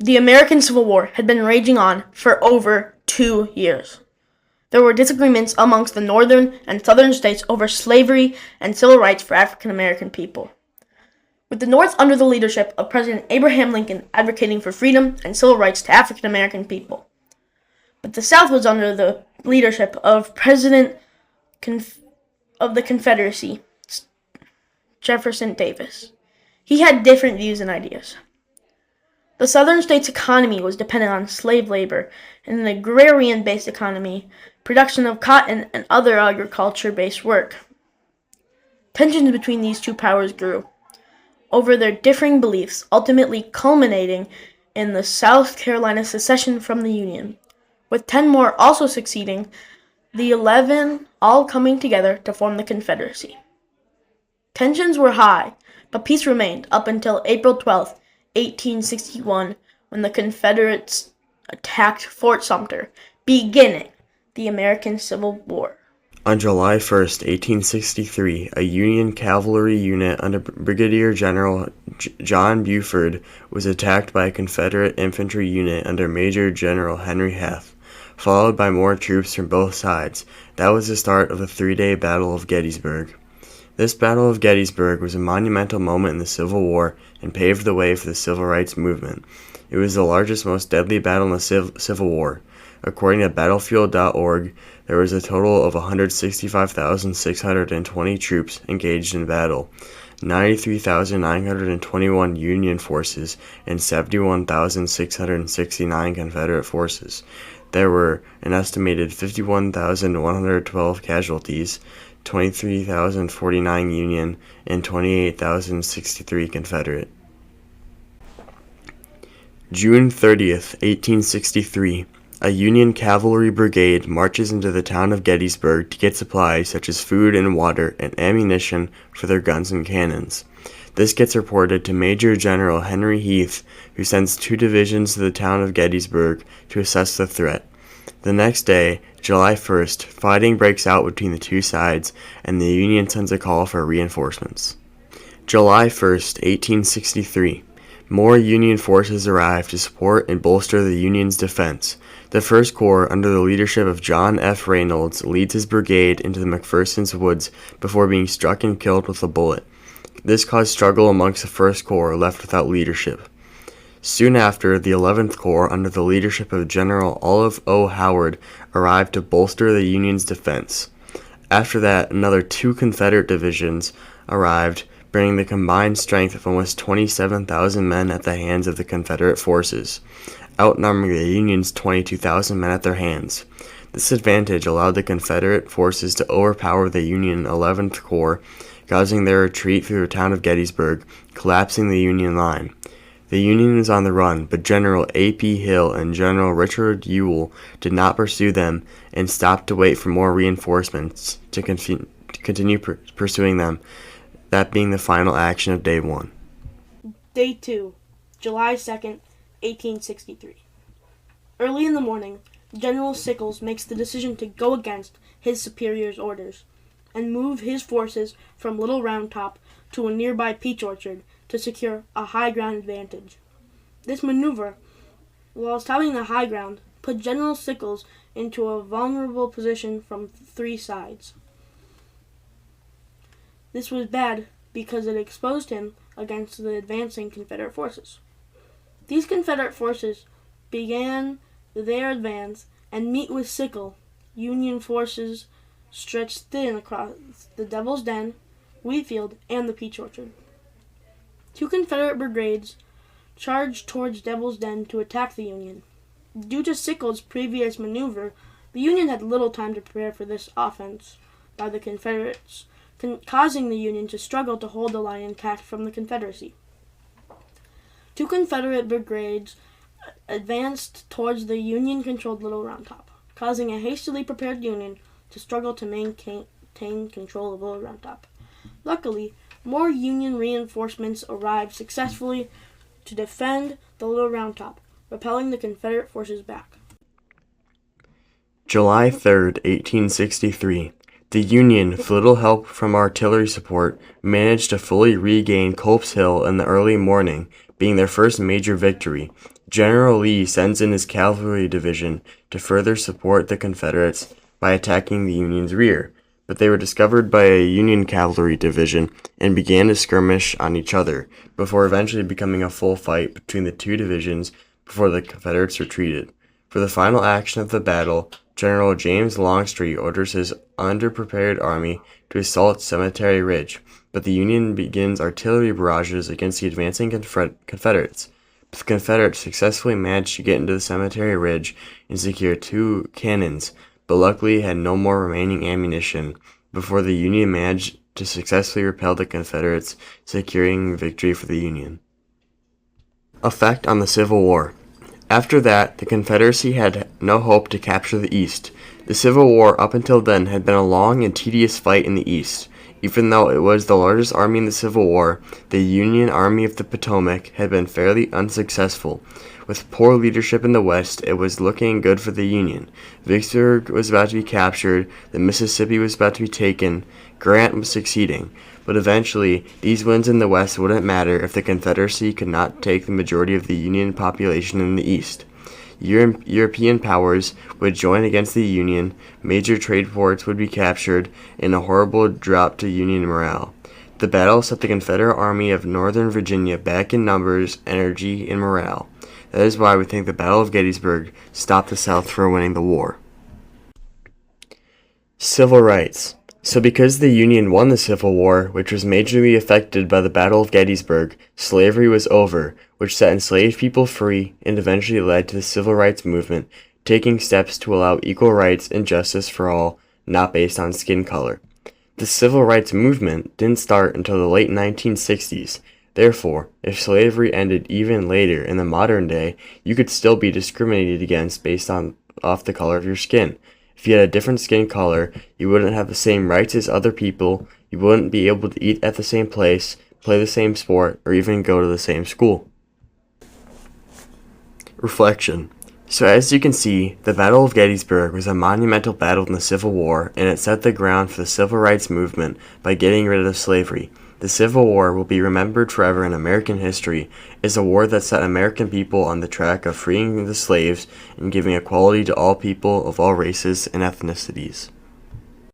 The American Civil War had been raging on for over 2 years. There were disagreements amongst the northern and southern states over slavery and civil rights for African American people, with the North under the leadership of President Abraham Lincoln advocating for freedom and civil rights to African American people. But the South was under the leadership of President of the Confederacy, Jefferson Davis. He had different views and ideas. The southern states' economy was dependent on slave labor and an agrarian-based economy, production of cotton and other agriculture-based work. Tensions between these two powers grew over their differing beliefs, ultimately culminating in the South Carolina secession from the Union, with 10 more also succeeding, the 11 all coming together to form the Confederacy. Tensions were high, but peace remained up until April 12, 1861, when the Confederates attacked Fort Sumter, beginning the American Civil War. On July 1st, 1863, a Union cavalry unit under Brigadier General John Buford was attacked by a Confederate infantry unit under Major General Henry Heth, followed by more troops from both sides. That was the start of the three-day Battle of Gettysburg. This Battle of Gettysburg was a monumental moment in the Civil War and paved the way for the Civil Rights Movement. It was the largest, most deadly battle in the Civil War. According to Battlefield.org, there was a total of 165,620 troops engaged in battle, 93,921 Union forces, and 71,669 Confederate forces. There were an estimated 51,112 casualties, 23,049 Union, and 28,063 Confederate. June 30th, 1863. A Union cavalry brigade marches into the town of Gettysburg to get supplies such as food and water and ammunition for their guns and cannons. This gets reported to Major General Henry Heth, who sends 2 divisions to the town of Gettysburg to assess the threat. The next day, July 1st, fighting breaks out between the two sides, and the Union sends a call for reinforcements. July 1st, 1863. More Union forces arrive to support and bolster the Union's defense. The 1st Corps, under the leadership of John F. Reynolds, leads his brigade into the McPherson's woods before being struck and killed with a bullet. This caused struggle amongst the 1st Corps, left without leadership. Soon after, the 11th Corps, under the leadership of General Olive O. Howard, arrived to bolster the Union's defense. After that, another 2 Confederate divisions arrived, bringing the combined strength of almost 27,000 men at the hands of the Confederate forces, outnumbering the Union's 22,000 men at their hands. This advantage allowed the Confederate forces to overpower the Union 11th Corps, causing their retreat through the town of Gettysburg, collapsing the Union line. The Union was on the run, but General A.P. Hill and General Richard Ewell did not pursue them and stopped to wait for more reinforcements to continue pursuing them, that being the final action of Day 1. Day 2, July 2nd, 1863. Early in the morning, General Sickles makes the decision to go against his superior's orders and move his forces from Little Round Top to a nearby peach orchard to secure a high ground advantage. This maneuver, whilst having the high ground, put General Sickles into a vulnerable position from 3 sides. This was bad because it exposed him against the advancing Confederate forces. These Confederate forces began their advance and meet with Sickles. Union forces stretched thin across the Devil's Den, Wheatfield, and the Peach Orchard. 2 Confederate brigades charged towards Devil's Den to attack the Union. Due to Sickles' previous maneuver, the Union had little time to prepare for this offense by the Confederates, causing the Union to struggle to hold the line intact from the Confederacy. 2 Confederate brigades advanced towards the Union-controlled Little Round Top, causing a hastily prepared Union to struggle to maintain control of Little Round Top. Luckily, more Union reinforcements arrived successfully to defend the Little Round Top, repelling the Confederate forces back. July 3rd, 1863. The Union, with little help from artillery support, managed to fully regain Culp's Hill in the early morning, being their first major victory. General Lee sends in his cavalry division to further support the Confederates by attacking the Union's rear, but they were discovered by a Union cavalry division and began to skirmish on each other, before eventually becoming a full fight between the two divisions before the Confederates retreated. For the final action of the battle, General James Longstreet orders his underprepared army to assault Cemetery Ridge, but the Union begins artillery barrages against the advancing Confederates. The Confederates successfully managed to get into the Cemetery Ridge and secure 2 cannons, but luckily had no more remaining ammunition before the Union managed to successfully repel the Confederates, securing victory for the Union. Effect on the Civil War. After that, the Confederacy had no hope to capture the East. The Civil War up until then had been a long and tedious fight in the East. Even though it was the largest army in the Civil War, the Union Army of the Potomac had been fairly unsuccessful. With poor leadership in the West, it was looking good for the Union. Vicksburg was about to be captured, the Mississippi was about to be taken, Grant was succeeding. But eventually, these wins in the West wouldn't matter if the Confederacy could not take the majority of the Union population in the East. European powers would join against the Union, major trade ports would be captured, and a horrible drop to Union morale. The battle set the Confederate Army of Northern Virginia back in numbers, energy, and morale. That is why we think the Battle of Gettysburg stopped the South from winning the war. Civil rights. So because the Union won the Civil War, which was majorly affected by the Battle of Gettysburg, slavery was over, which set enslaved people free and eventually led to the Civil Rights Movement, taking steps to allow equal rights and justice for all, not based on skin color. The Civil Rights Movement didn't start until the late 1960s. Therefore, if slavery ended even later in the modern day, you could still be discriminated against based off the color of your skin. If you had a different skin color, you wouldn't have the same rights as other people, you wouldn't be able to eat at the same place, play the same sport, or even go to the same school. Reflection. So as you can see, the Battle of Gettysburg was a monumental battle in the Civil War, and it set the ground for the Civil Rights Movement by getting rid of slavery. The Civil War will be remembered forever in American history as a war that set American people on the track of freeing the slaves and giving equality to all people of all races and ethnicities.